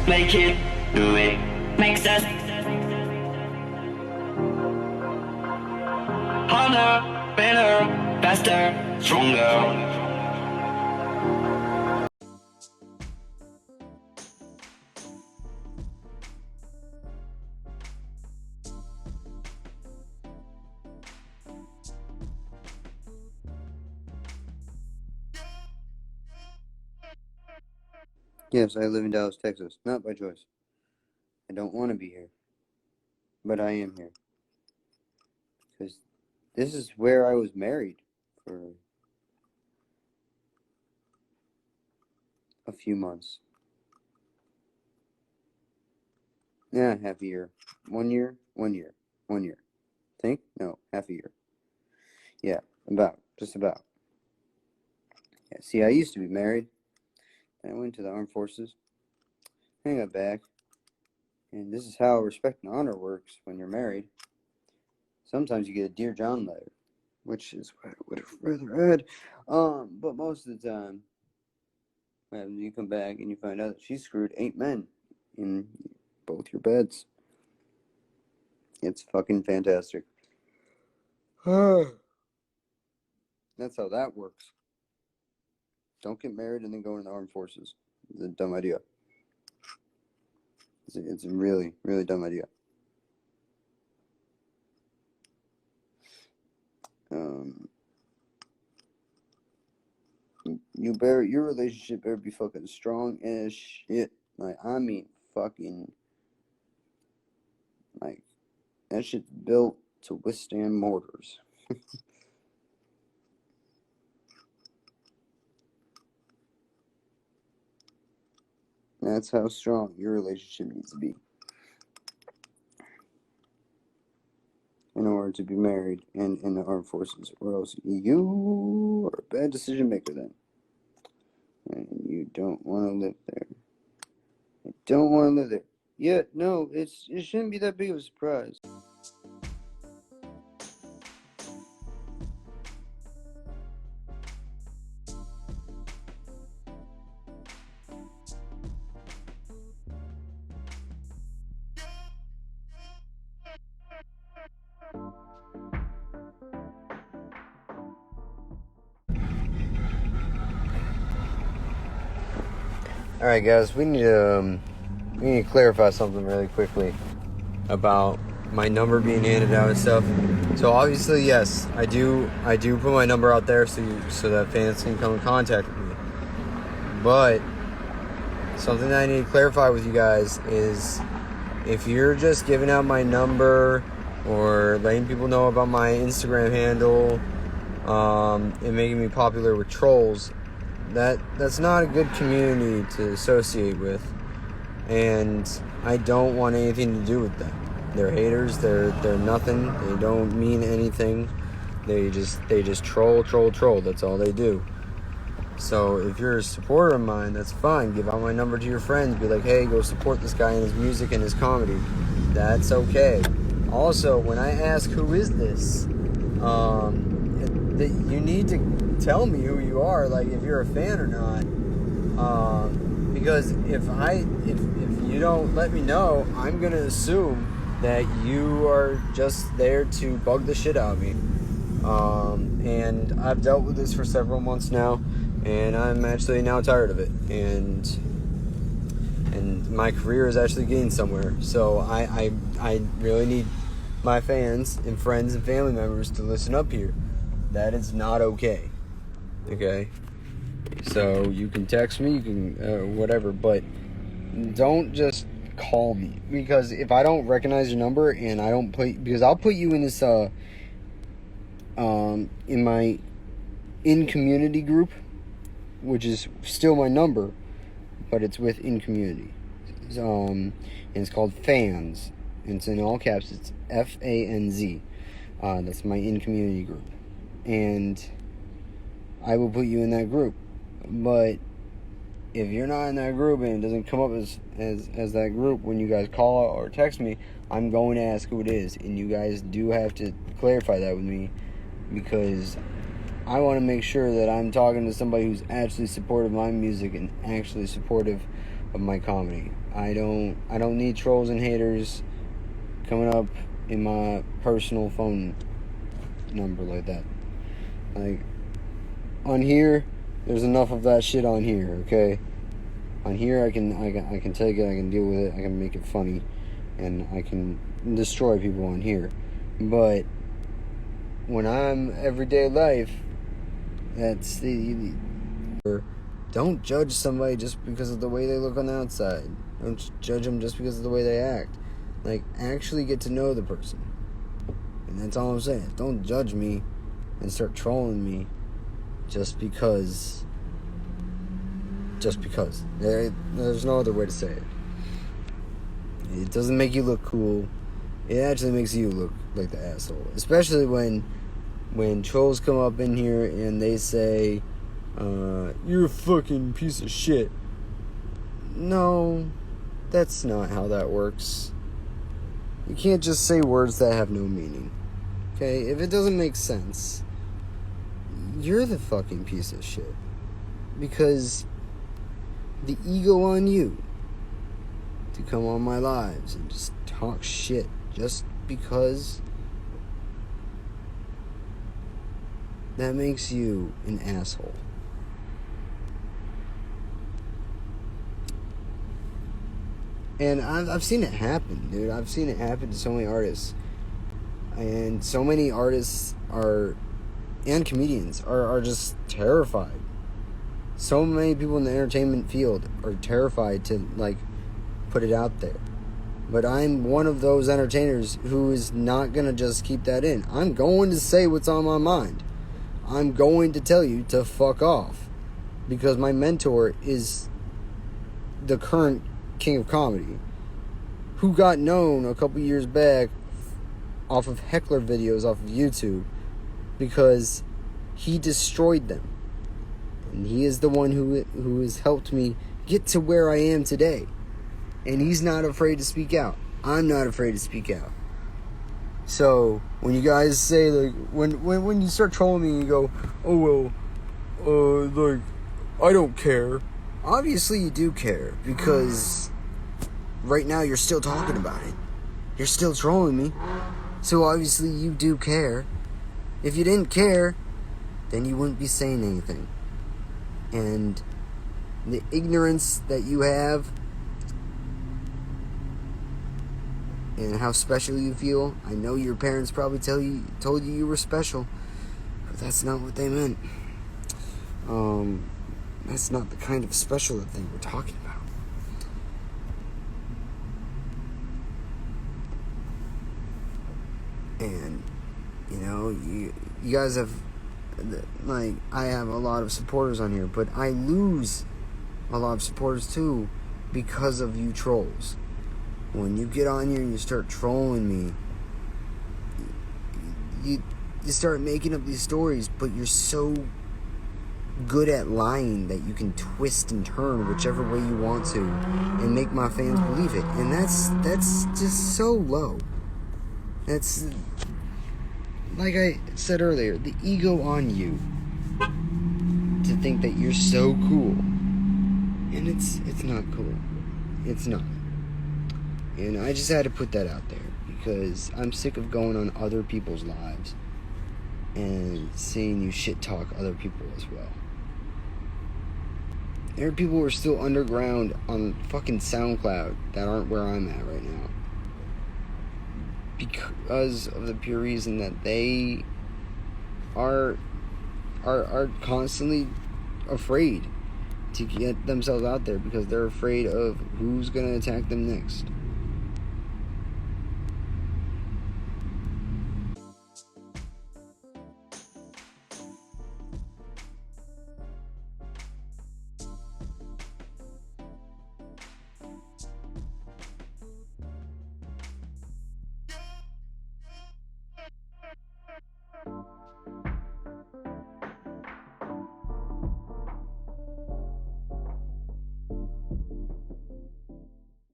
Make it, do it, makes us harder, better, faster, stronger. Yes, I live in Dallas, Texas. Not by choice. I don't want to be here. But I am here. Because this is where I was married for a few months. Yeah, half a year. 1 year? 1 year. 1 year. Think? No, half a year. Yeah, about. Just about. Yeah, see, I used to be married. Then I went to the armed forces. Then I got back. And this is how respect and honor works when you're married. Sometimes you get a Dear John letter, which is what I would have rather had. But most of the time, when you come back and you find out that she screwed 8 men in both your beds. It's fucking fantastic. That's how that works. Don't get married and then go into the armed forces. It's a dumb idea. It's a really, really dumb idea. Your relationship better be fucking strong as shit. Like, I mean, fucking, like, that shit's built to withstand mortars. That's how strong your relationship needs to be in order to be married and in the armed forces, or else you are a bad decision maker then. And you don't want to live there. I don't want to live there. Yeah, no, it shouldn't be that big of a surprise. Alright guys, we need to clarify something really quickly about my number being handed out and stuff. So obviously, yes, I do put my number out there so that fans can come in contact with me. But something that I need to clarify with you guys is, if you're just giving out my number or letting people know about my Instagram handle and making me popular with trolls, that's not a good community to associate with, and I don't want anything to do with them. They're haters. They're nothing. They don't mean anything. They just troll. That's all they do. So if you're a supporter of mine, that's fine. Give out my number to your friends. Be like, hey, go support this guy in his music and his comedy. That's okay. Also, when I ask who is this, you need to tell me who you are, like if you're a fan or not. Because if you don't let me know, I'm gonna assume that you are just there to bug the shit out of me. And I've dealt with this for several months now, and I'm actually now tired of it. And my career is actually getting somewhere. So I really need my fans and friends and family members to listen up here. That is not okay. Okay? So you can text me, you can whatever, but don't just call me. Because if I don't recognize your number and I don't because I'll put you in this in my in-community group, which is still my number, but it's with in-community. And it's called FANZ. And it's in all caps. It's FANZ. That's my in-community group. And I will put you in that group. But if you're not in that group and it doesn't come up as that group when you guys call or text me, I'm going to ask who it is. And you guys do have to clarify that with me, because I want to make sure that I'm talking to somebody who's actually supportive of my music and actually supportive of my comedy. I don't need trolls and haters coming up in my personal phone number like that. Like, on here, there's enough of that shit on here, okay? On here, I can take it, I can deal with it, I can make it funny, and I can destroy people on here. But when I'm everyday life, that's the... Don't judge somebody just because of the way they look on the outside. Don't judge them just because of the way they act. Like, actually get to know the person. And that's all I'm saying. Don't judge me and start trolling me just because. There's no other way to say it. It doesn't make you look cool. It actually makes you look like the asshole. Especially when trolls come up in here and they say, you're a fucking piece of shit. No, that's not how that works. You can't just say words that have no meaning. Okay? If it doesn't make sense, you're the fucking piece of shit. Because the ego on you to come on my lives and just talk shit just because that makes you an asshole. And I've seen it happen, dude. I've seen it happen to so many artists. And so many artists and comedians are just terrified. So many people in the entertainment field are terrified to, like, put it out there. But I'm one of those entertainers who is not going to just keep that in. I'm going to say what's on my mind. I'm going to tell you to fuck off. Because my mentor is the current king of comedy, who got known a couple years back off of heckler videos off of YouTube because he destroyed them. And he is the one who has helped me get to where I am today. And he's not afraid to speak out. I'm not afraid to speak out. So when you guys say, like, when you start trolling me and you go, oh well, like, I don't care. Obviously you do care, because right now you're still talking about it. You're still trolling me. So obviously you do care. If you didn't care, then you wouldn't be saying anything. And the ignorance that you have and how special you feel, I know your parents probably told you you were special, but that's not what they meant. That's not the kind of special that they were talking about. And, you know, you guys have, like, I have a lot of supporters on here, but I lose a lot of supporters too because of you trolls. When you get on here and you start trolling me, you start making up these stories, but you're so good at lying that you can twist and turn whichever way you want to and make my fans believe it. And that's just so low. That's, like I said earlier, the ego on you to think that you're so cool. And it's not cool. It's not. And I just had to put that out there because I'm sick of going on other people's lives and seeing you shit talk other people as well. There are people who are still underground on fucking SoundCloud that aren't where I'm at right now, because of the pure reason that they are constantly afraid to get themselves out there because they're afraid of who's gonna attack them next.